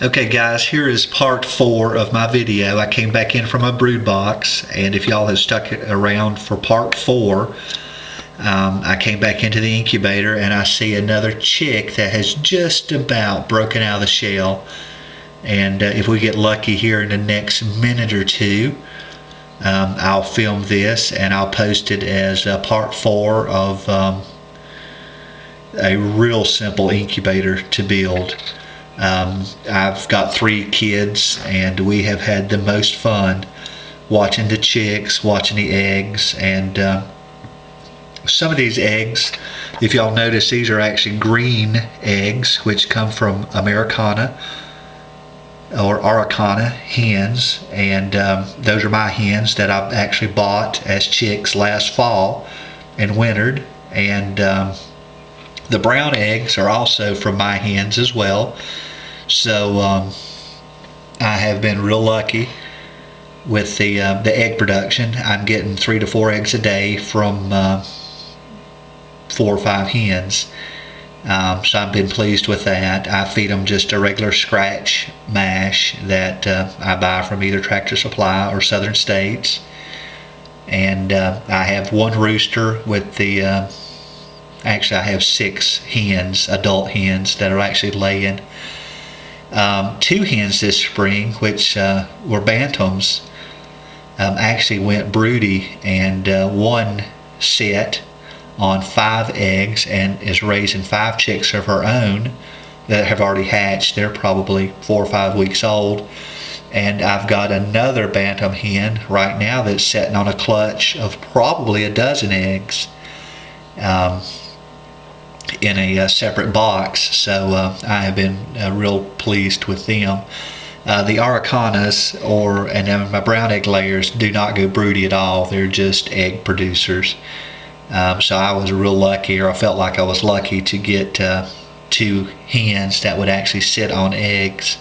Okay guys, here is part 4 of my video. I came back in from my brood box, and if y'all have stuck around for part 4, I came back into the incubator and I see another chick that has just about broken out of the shell. And if we get lucky here in the next minute or two, I'll film this and I'll post it as part 4 of a real simple incubator to build. I've got 3 kids and we have had the most fun watching the chicks, watching the eggs, and some of these eggs, if y'all notice, these are actually green eggs which come from Americana or Araucana hens, and those are my hens that I've actually bought as chicks last fall and wintered, and the brown eggs are also from my hens as well. So I have been real lucky with the egg production. I'm getting 3 to 4 eggs a day from 4 or 5 hens. So I've been pleased with that. I feed them just a regular scratch mash that I buy from either Tractor Supply or Southern States. And I have 1 rooster with the actually I have 6 hens, adult hens, that are actually laying. 2 hens this spring, which were bantams, actually went broody, and 1 set on 5 eggs and is raising 5 chicks of her own that have already hatched. They're probably 4 or 5 weeks old. And I've got another bantam hen right now that's sitting on a clutch of probably a dozen eggs in a separate box. So I have been real pleased with them. The Araucanas and my brown egg layers do not go broody at all. They're just egg producers. So I was real lucky, or I felt like I was lucky, to get 2 hens that would actually sit on eggs.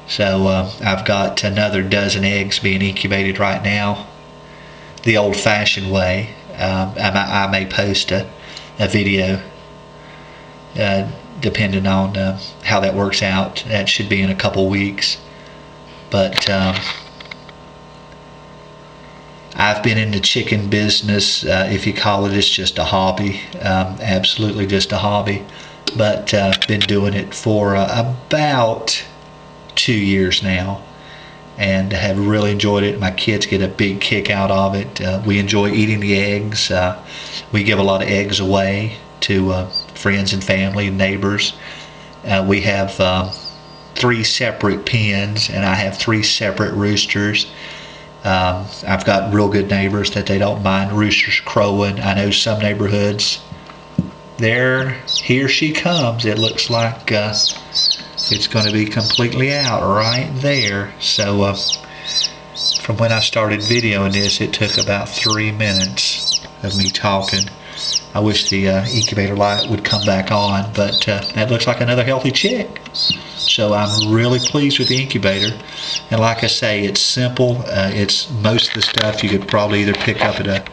So I've got another dozen eggs being incubated right now, the old-fashioned way. I may post a video depending on how that works out. That should be in a couple weeks. But I've been in the chicken business, if you call it. It's just a hobby, absolutely just a hobby. But I've been doing it for about 2 years now, and have really enjoyed it. My kids get a big kick out of it. We enjoy eating the eggs. We give a lot of eggs away to friends and family and neighbors. We have 3 separate pens, and I have 3 separate roosters. I've got real good neighbors that they don't mind roosters crowing. I know some neighborhoods, here she comes. It looks like it's going to be completely out right there. So from when I started videoing this, it took about 3 minutes of me talking. I wish the incubator light would come back on, but that looks like another healthy chick. So I'm really pleased with the incubator. And like I say, it's simple. It's most of the stuff you could probably either pick up at a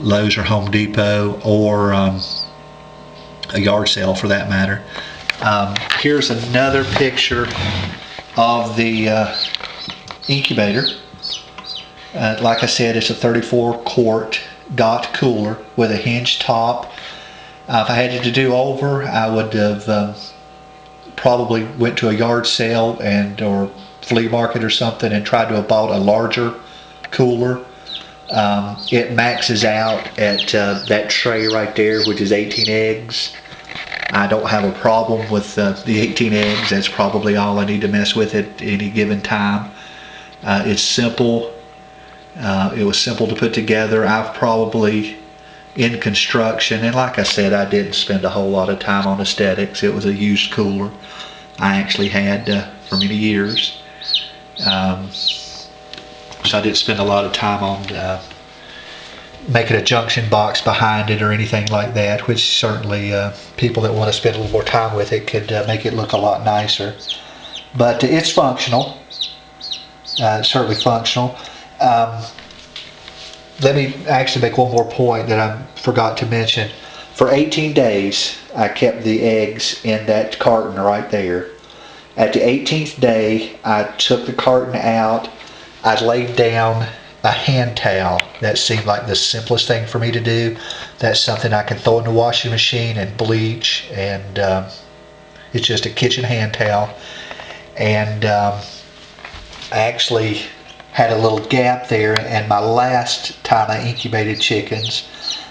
Lowe's or Home Depot, or a yard sale for that matter. Here's another picture of the incubator. Like I said, it's a 34 quart dot cooler with a hinged top. If I had it to do over, I would have probably went to a yard sale or flea market or something and tried to have bought a larger cooler. It maxes out at that tray right there, which is 18 eggs. I don't have a problem with the 18 eggs. That's probably all I need to mess with at any given time. It's simple. It was simple to put together. I've probably, in construction, and like I said, I didn't spend a whole lot of time on aesthetics. It was a used cooler I actually had for many years. So I didn't spend a lot of time on making a junction box behind it or anything like that, which certainly people that want to spend a little more time with it could make it look a lot nicer. But it's functional. Certainly functional. Let me actually make one more point that I forgot to mention. For 18 days, I kept the eggs in that carton right there. At the 18th day, I took the carton out. I laid down a hand towel. That seemed like the simplest thing for me to do. That's something I can throw in the washing machine and bleach, and it's just a kitchen hand towel. And I actually had a little gap there, and my last time I incubated chickens,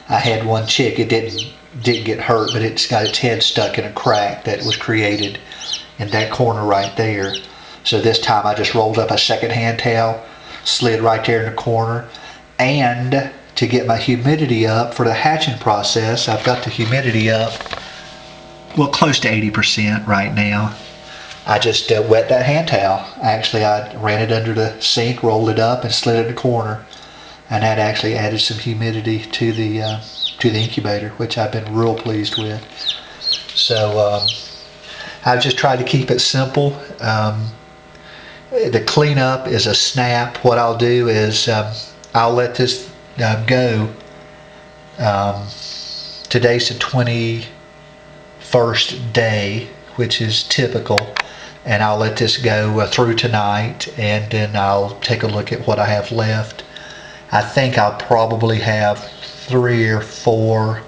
I had one chick. It didn't get hurt, but it's got its head stuck in a crack that was created in that corner right there. So this time I just rolled up a second hand towel, slid right there in the corner, and to get my humidity up for the hatching process, I've got the humidity up, well, close to 80% right now. I just wet that hand towel. Actually, I ran it under the sink, rolled it up, and slid it in the corner, and that actually added some humidity to the incubator, which I've been real pleased with. So I've just tried to keep it simple. The cleanup is a snap. What I'll do is I'll let this go. Today's the 21st day, which is typical, and I'll let this go through tonight, and then I'll take a look at what I have left. I think I'll probably have 3 or 4,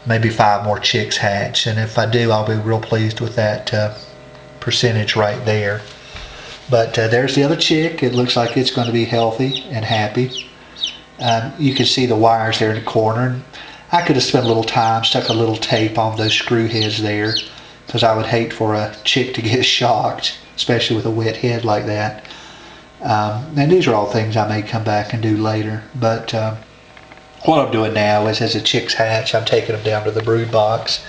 maybe 5 more chicks hatch, and if I do, I'll be real pleased with that percentage right there. But there's the other chick. It looks like it's going to be healthy and happy. You can see the wires there in the corner. I could have spent a little time, stuck a little tape on those screw heads there, because I would hate for a chick to get shocked, especially with a wet head like that. And these are all things I may come back and do later. But what I'm doing now is, as the chicks hatch, I'm taking them down to the brood box,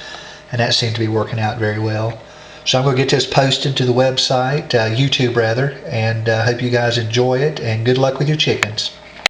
and that seems to be working out very well. So I'm going to get this posted to the website, YouTube rather, and hope you guys enjoy it, and good luck with your chickens.